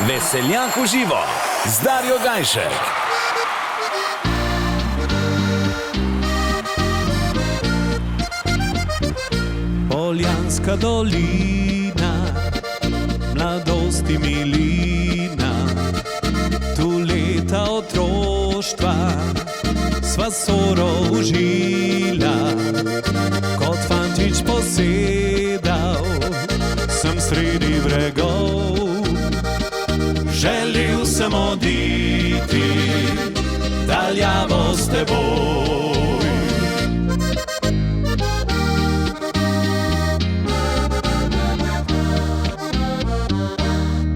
Veseljak v živo z Darjo Gajšek. Poljanska dolina, mladosti milina, tu leta otroštva sva soroužila. Kot fantič posedal sem sredi bregov, želel sem oditi daljavo s teboj.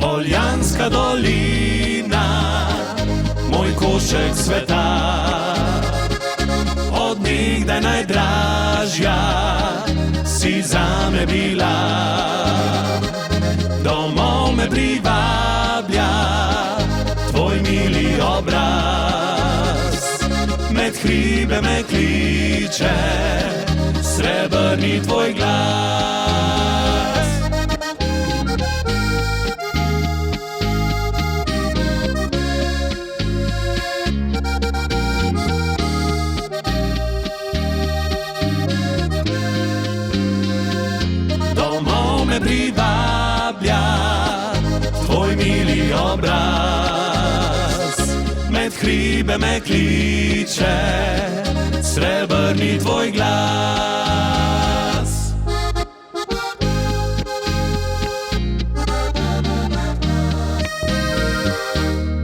Poljanska dolina, moj košček sveta, od nekdaj najdražja si zame bila. Domov me privablja tvoj mili obraz, med hribe me kliče srebrni tvoj glas. Domov me privablja tvoj mili obraz, med hribe me kliče srebrni tvoj glas.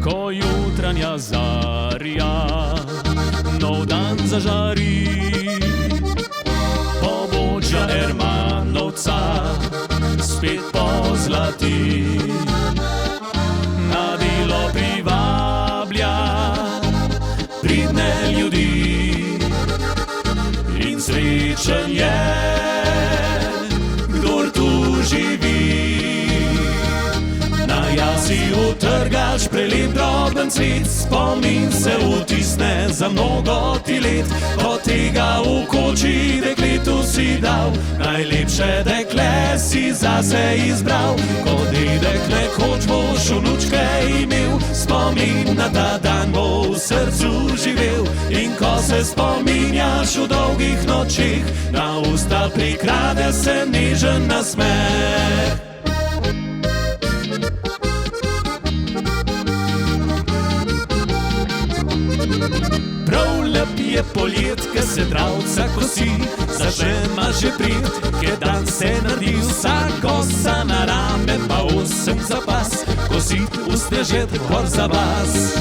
Ko jutranja zarja nov dan zažari, pobočja Ermanovca spet pozlati. Na delo privablja pridne ljudi in srečen je, kdor tu živi. Na jasi utrgaš prelep droben cvet, spomin se vtisne za mnogo ti let. Od tega v koči dekletu si dal, najlepše dekle si zase izbral. Ko dedek nekoč boš vnučke imel, spomin na ta dan bo v srcu živel. In ko se spominjaš v dolgih nočeh, na usta prikrade se nežen nasmeh. Prav lep je poljet, ke se travca kosi, zažema že prid, ke dan se naredi. Vsa kosa na rame pa 8 zapas, kosit usnežet gor za vas.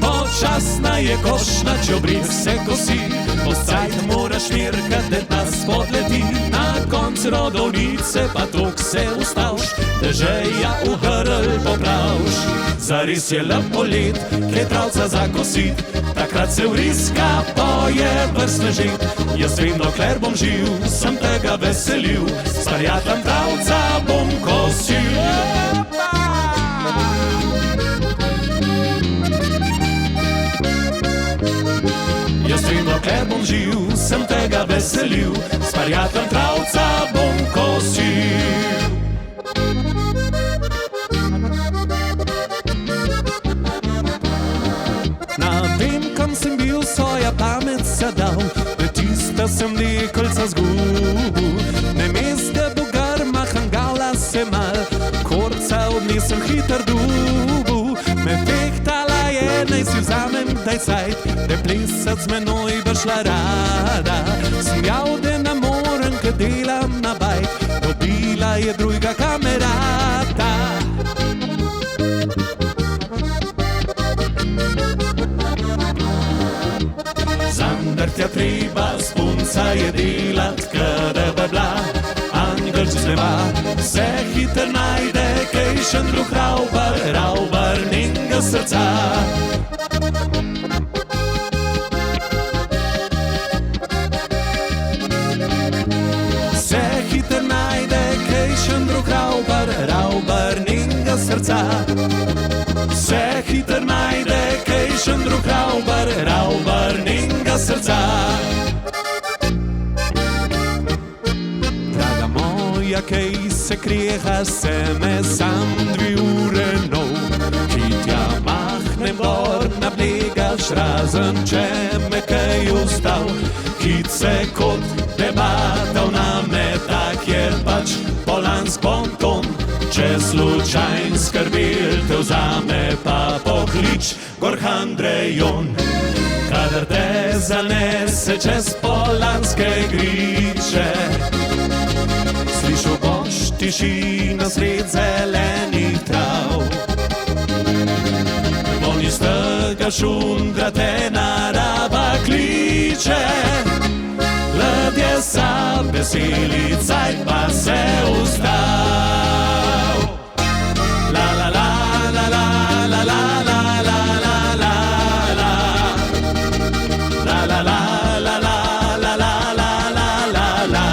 Počasna je košna, če obrit se kosi, poscajt moraš mirkat, da nas spodleti. Na konc rodovnice pa tok se ustavš, dežeja v grl popravš. Zares je lep poljet, ke travca zakosit, takrat se vriska poje vrsnežit. Jaz vem, dokler bom živ, sem tega veselil, s prijateljem travca bom kosil. Jaz vem, dokler bom živ, sem tega veselil, s prijateljem travca bom kosil. Vem, kam sem bil, svoja pamet se dal, da tista sem nekoljca zgubil. Namesto bogar maham gala se mal, korca odnesem hiter dubu. Me fehtala je, naj si vzamem taj cajt, da plesat z menoj bo šla rada. Sem jav, da ne morem, ke delam na bajt, dobila je drugega kamerata. Zandrtja treba, spunca je delat, kada bi bila angelč z neba. Se hiter najde, kejšen drug ravbar njenega srca. Se hiter najde, kejšen drug ravbar njenega srca. Se hiter najde, kejšen drug ravbar njenega srca. Draga moja, kaj se krijeha, se me sam 2 ure nov. nič razen, če me kaj ustal. Kice kot debatov name, tak je pač Polansk bonton. Če slučajn skrbil te vzame, pa poklič Gorhandrejon. Kadar te zanese čez Polanske griče, slišal boš tišino sred zelenih trav. Von iz tega šundra te narava kliče, ladje sa veseli, cajt pa se ustav. La la la la la la la la la la la la. La la la la la la la la la la la.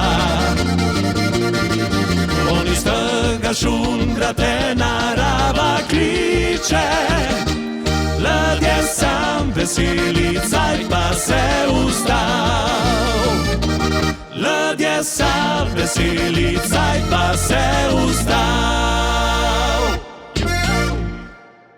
On iz tega šundra te narava kliče, ladje sam veseli, cajt pa se ustav. Ladje sam veseli, cajt pa